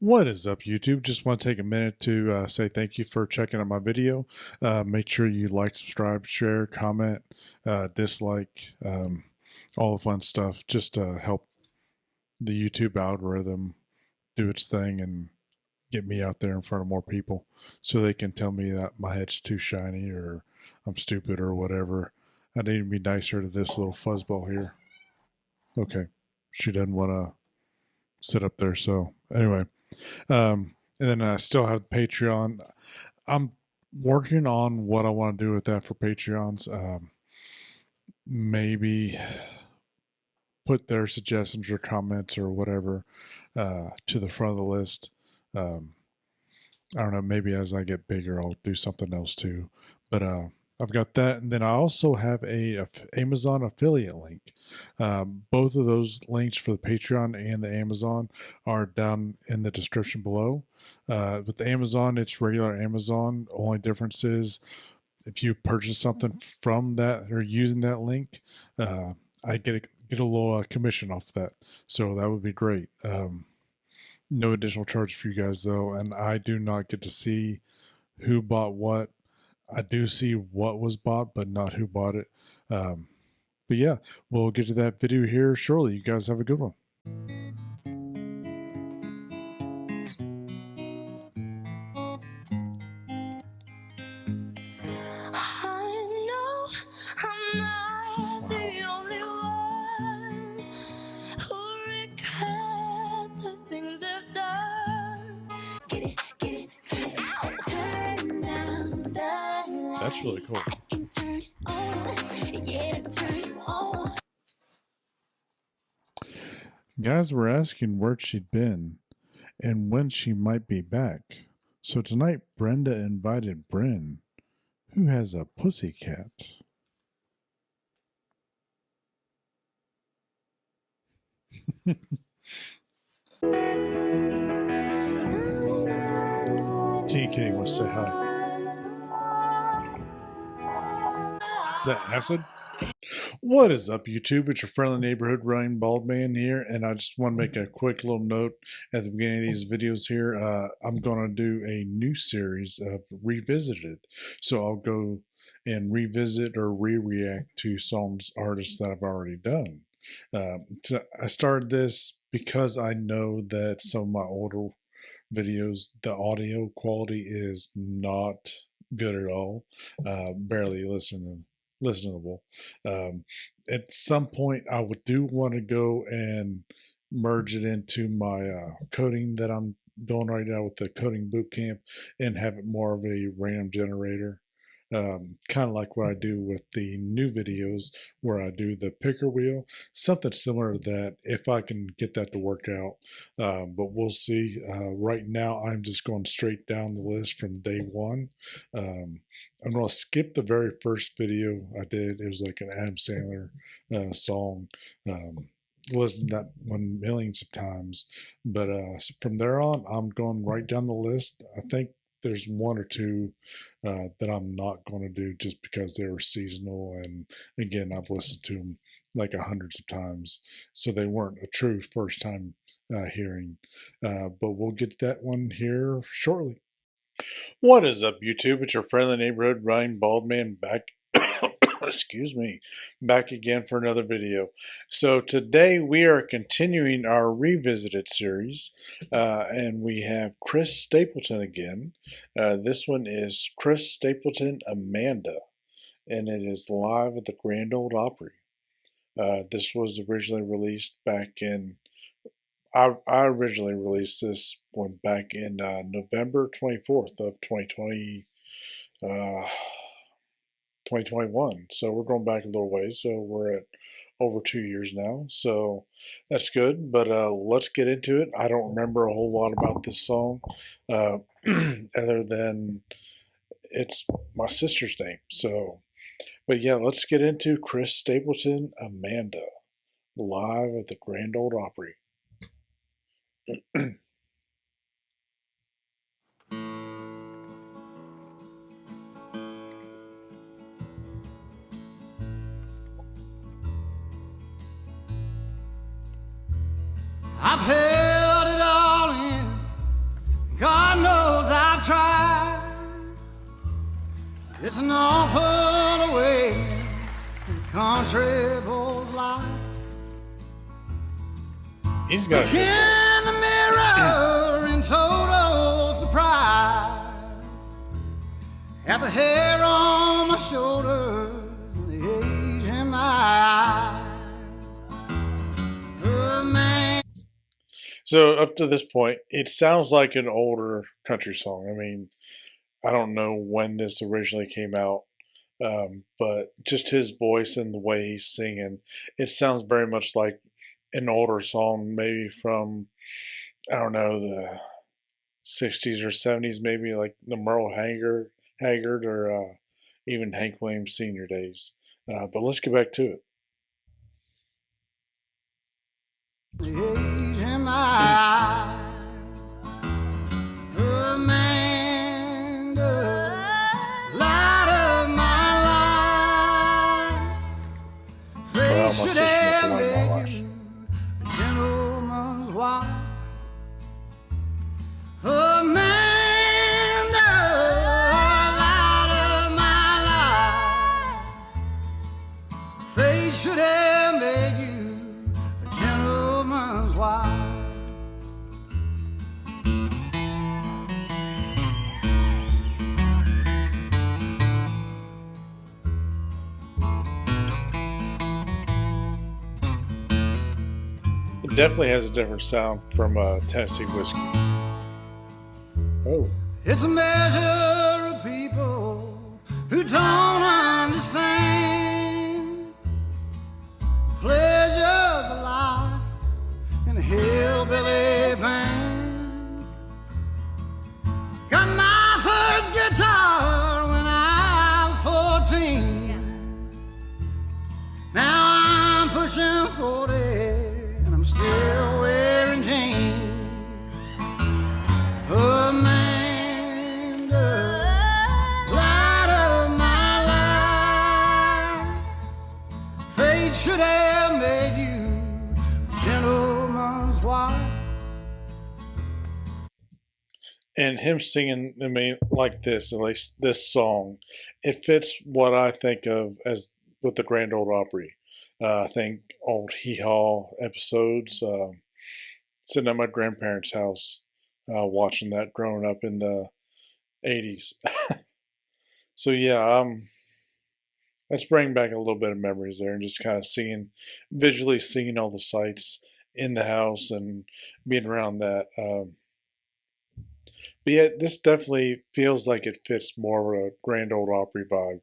What is up, YouTube? Just want to take a minute to say thank you for checking out my video. Make sure you like, subscribe, share, comment, dislike, all the fun stuff, just to help the YouTube algorithm do its thing and get me out there in front of more people so they can tell me that my head's too shiny or I'm stupid or whatever. I need to be nicer to this little fuzzball here. Okay, she doesn't want to sit up there, so anyway. And then I still have the Patreon. I'm working on what I want to do with that for Patreons. Maybe put their suggestions or comments or whatever to the front of the list. I don't know. Maybe as I get bigger, I'll do something else too. But I've got that, and then I also have a Amazon affiliate link. Both of those links for the Patreon and the Amazon are down in the description below. With the Amazon, it's regular Amazon. Only difference is if you purchase something from that or using that link, I get a little commission off that. So that would be great. No additional charge for you guys though, and I do not get to see who bought what. I do see what was bought, but not who bought it. But yeah, we'll get to that video here shortly. You guys have a good one. I know I'm not the only one who regret the things I've done. Get it, out. Turn down the light. That's really cool. I can turn it on, yeah, turn it on. Guys were asking where she'd been and when she might be back. So tonight, Brenda invited Bryn, who has a pussy cat. TK wants to say hi. Is that acid? What is up, YouTube? It's your friendly neighborhood Runningbaldman here, and I just want to make a quick little note at the beginning of these videos here. I'm going to do a new series of Revisited, so I'll go and revisit or re-react to songs, artists that I've already done. So I started this because I know that some of my older videos, the audio quality is not good at all, barely listenable. At some point, I do want to go and merge it into my coding that I'm doing right now with the coding boot camp and have it more of a random generator. Kind of like what I do with the new videos where I do the picker wheel, something similar to that if I can get that to work out. But we'll see. Right now, I'm just going straight down the list from day one. I'm going to skip the very first video I did. It was like an Adam Sandler song. Listened to that one millions of times. But from there on, I'm going right down the list. I think there's one or two that I'm not going to do just because they were seasonal. And again, I've listened to them like hundreds of times. So they weren't a true first time hearing. But we'll get that one here shortly. What is up, YouTube? It's your friendly neighborhood Runningbaldman back. Excuse me, back again for another video. So today we are continuing our Revisited series, and we have Chris Stapleton again. This one is Chris Stapleton Amanda, and it is live at the Grand Ole Opry. This was originally released back in I originally released this one back in November 24th of 2021. So we're going back a little ways. So we're at over 2 years now. So that's good. But let's get into it. I don't remember a whole lot about this song other than it's my sister's name. So, but yeah, let's get into Chris Stapleton Amanda live at the Grand Ole Opry. I've held it all in It's an awful way in country boy's life. He's got a Look good voice. in the mirror in total surprise. Have the hair on my shoulders and the age in my eyes. Oh, man. So up to this point, it sounds like an older country song. I mean, I don't know when this originally came out, but just his voice and the way he's singing, it sounds very much like an older song, maybe from, I don't know, the 60s or 70s, maybe like the Merle Haggard or even Hank Williams Sr. days. But let's get back to it. The age in my eyes. Amanda, light of my life. Well, Fate my should sister have wants to learn my made you a gentleman's wife. Amanda, light of my life. Fate should have made you a gentleman's wife. It definitely has a different sound from Tennessee whiskey. Oh, It's a measure of people who don't understand pleasures of life in a hillbilly band. Got my first guitar when I was 14. Now I'm pushing 40 and I'm still wearing jeans. Amanda, light of my life. Fate should have made you a gentleman's wife. and him singing, I mean, like this, at least this song, it fits what I think of as with the Grand Old Opry. I think old hee haw episodes, sitting at my grandparents' house, watching that growing up in the 80s. So, yeah, let's bring back a little bit of memories there and just kind of visually seeing all the sights in the house and being around that. But yeah, this definitely feels like it fits more of a Grand Old Opry vibe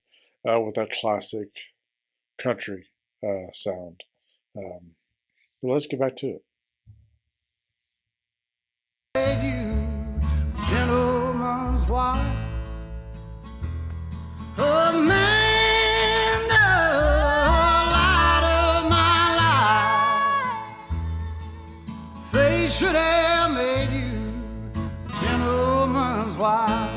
with that classic country sound. But let's get back to it. Made you a gentleman's wife. Amanda, light of my life. Fate should have made you a gentleman's wife.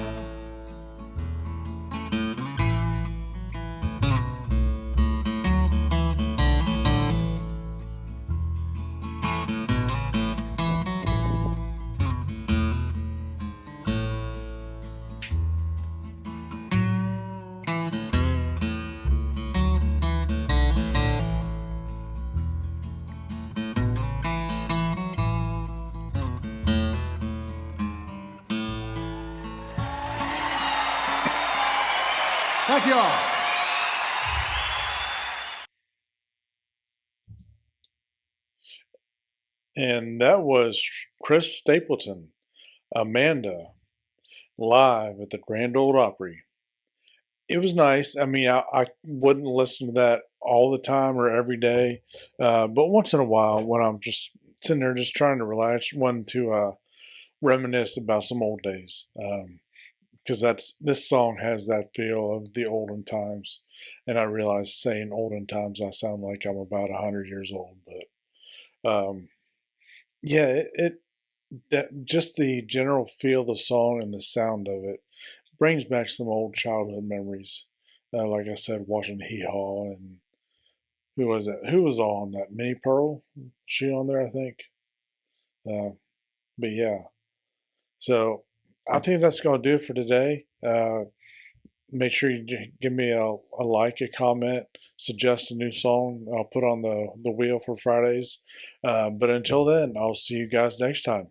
Thank you all. And that was Chris Stapleton, Amanda, live at the Grand Old Opry. It was nice. I mean, I wouldn't listen to that all the time or every day, but once in a while when I'm just sitting there just trying to relax, wanted to reminisce about some old days. Because this song has that feel of the olden times, and I realize saying olden times I sound like I'm about 100 years old, but yeah, that just the general feel of the song and the sound of it brings back some old childhood memories. Like I said, watching Hee Haw and who was it? Who was on that? May Pearl? She on there, I think. But yeah, so I think that's going to do it for today. make sure you give me a like, a comment, suggest a new song. I'll put on the wheel for Fridays. But until then, I'll see you guys next time.